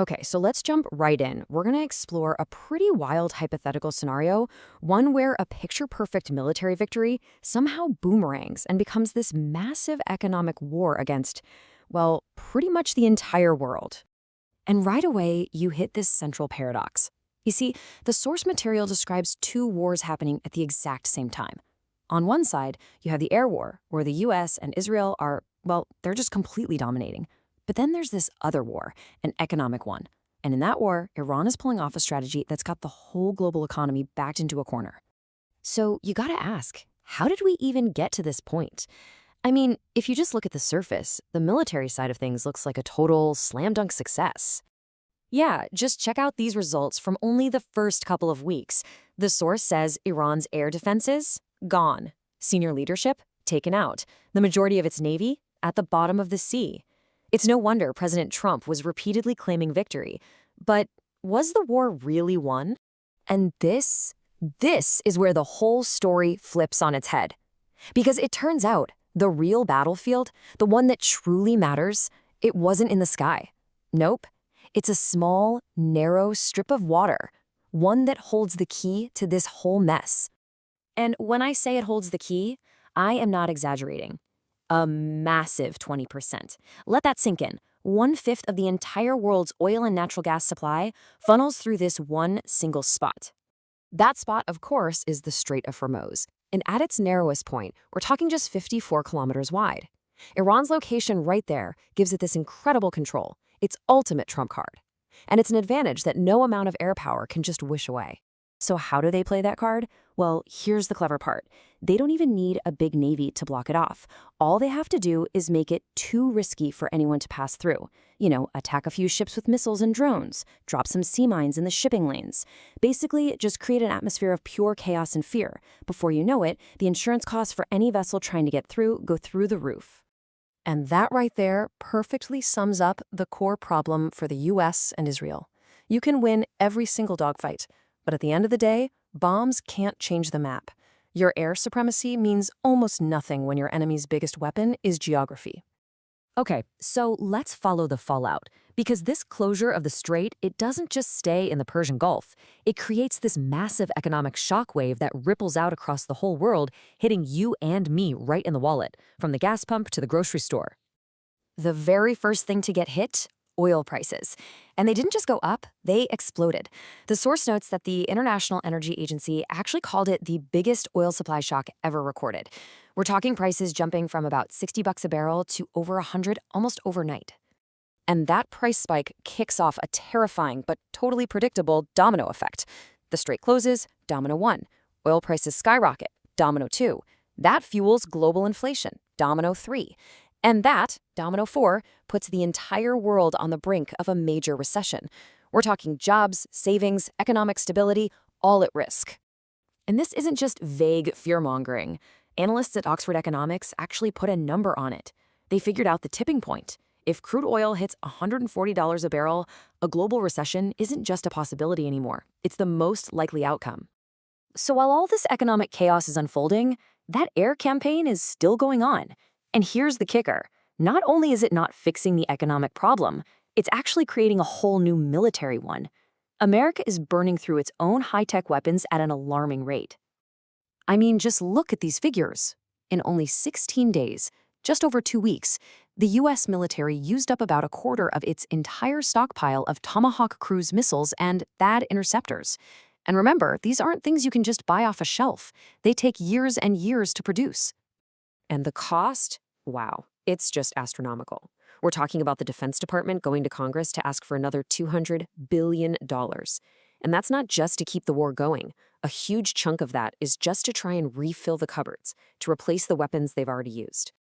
Okay, so let's jump right in. We're going to explore a pretty wild hypothetical scenario, one where a picture-perfect military victory somehow boomerangs and becomes this massive economic war against, well, pretty much the entire world. And right away, you hit this central paradox. You see, the source material describes two wars happening at the exact same time. On one side, you have the air war, where the US and Israel are, well, they're just completely dominating. But then there's this other war, an economic one. And in that war, Iran is pulling off a strategy that's got the whole global economy backed into a corner. So you gotta ask, how did we even get to this point? I mean, if you just look at the surface, the military side of things looks like a total slam dunk success. Yeah, just check out these results from only the first couple of weeks. The source says Iran's air defenses, gone. Senior leadership, taken out. The majority of its navy, at the bottom of the sea. It's no wonder President Trump was repeatedly claiming victory. But was the war really won? And this is where the whole story flips on its head. Because it turns out the real battlefield, the one that truly matters, it wasn't in the sky. Nope. It's a small, narrow strip of water, one that holds the key to this whole mess. And when I say it holds the key, I am not exaggerating. A massive 20%. Let that sink in. 1/5 of the entire world's oil and natural gas supply funnels through this one single spot. That spot, of course, is the Strait of Hormuz. And at its narrowest point, we're talking just 54 kilometers wide. Iran's location right there gives it this incredible control, its ultimate trump card. And it's an advantage that no amount of air power can just wish away. So how do they play that card? Well, here's the clever part. They don't even need a big navy to block it off. All they have to do is make it too risky for anyone to pass through. Attack a few ships with missiles and drones, drop some sea mines in the shipping lanes. Basically, just create an atmosphere of pure chaos and fear. Before you know it, the insurance costs for any vessel trying to get through go through the roof. And that right there perfectly sums up the core problem for the US and Israel. You can win every single dogfight, but at the end of the day, bombs can't change the map. Your air supremacy means almost nothing when your enemy's biggest weapon is geography. Okay, so let's follow the fallout. Because this closure of the strait, it doesn't just stay in the Persian Gulf. It creates this massive economic shockwave that ripples out across the whole world, hitting you and me right in the wallet, from the gas pump to the grocery store. The very first thing to get hit? Oil prices. And they didn't just go up, they exploded. The source notes that the International Energy Agency actually called it the biggest oil supply shock ever recorded. We're talking prices jumping from about $60 a barrel to over 100 almost overnight. And that price spike kicks off a terrifying but totally predictable domino effect. The strait closes, domino 1. Oil prices skyrocket, domino 2. That fuels global inflation, domino 3. And that, domino 4, puts the entire world on the brink of a major recession. We're talking jobs, savings, economic stability, all at risk. And this isn't just vague fear-mongering. Analysts at Oxford Economics actually put a number on it. They figured out the tipping point. If crude oil hits $140 a barrel, a global recession isn't just a possibility anymore. It's the most likely outcome. So while all this economic chaos is unfolding, that air campaign is still going on. And here's the kicker. Not only is it not fixing the economic problem, it's actually creating a whole new military one. America is burning through its own high-tech weapons at an alarming rate. I mean, just look at these figures. In only 16 days, just over 2 weeks, the US military used up about a quarter of its entire stockpile of Tomahawk cruise missiles and THAAD interceptors. And remember, these aren't things you can just buy off a shelf. They take years and years to produce. And the cost? Wow, it's just astronomical. We're talking about the Defense Department going to Congress to ask for another $200 billion. And that's not just to keep the war going. A huge chunk of that is just to try and refill the cupboards, to replace the weapons they've already used.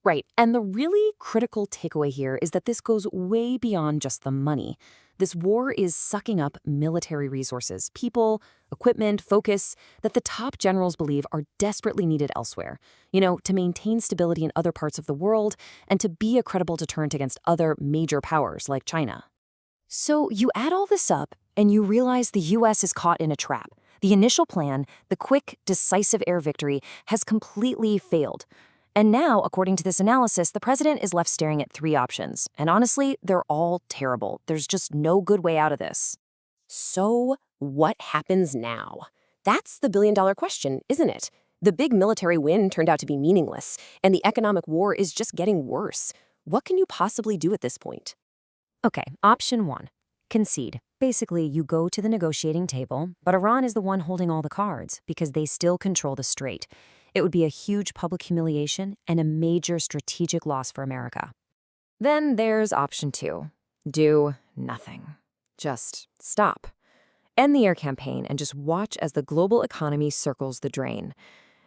Right, and the really critical takeaway here is that this goes way beyond just the money. This war is sucking up military resources, people, equipment, focus that the top generals believe are desperately needed elsewhere, to maintain stability in other parts of the world and to be a credible deterrent against other major powers like China. So you add all this up and you realize the US is caught in a trap. The initial plan, the quick, decisive air victory, has completely failed. And now, according to this analysis, the president is left staring at 3 options. And honestly, they're all terrible. There's just no good way out of this. So, what happens now? That's the billion-dollar question, isn't it? The big military win turned out to be meaningless, and the economic war is just getting worse. What can you possibly do at this point? Okay, option 1. Concede. Basically, you go to the negotiating table, but Iran is the one holding all the cards because they still control the strait. It would be a huge public humiliation and a major strategic loss for America. Then there's option 2. Do nothing. Just stop. End the air campaign and just watch as the global economy circles the drain.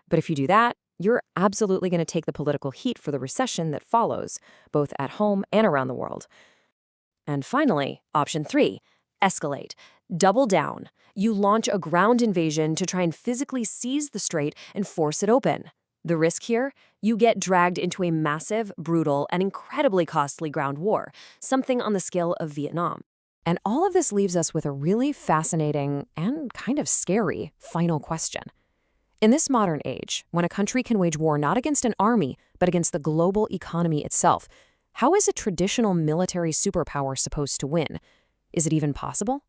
But if you do that, you're absolutely going to take the political heat for the recession that follows, both at home and around the world. And finally, option 3, escalate. Double down. You launch a ground invasion to try and physically seize the strait and force it open. The risk here? You get dragged into a massive, brutal, and incredibly costly ground war, something on the scale of Vietnam. And all of this leaves us with a really fascinating and kind of scary final question. In this modern age, when a country can wage war not against an army, but against the global economy itself, how is a traditional military superpower supposed to win? Is it even possible?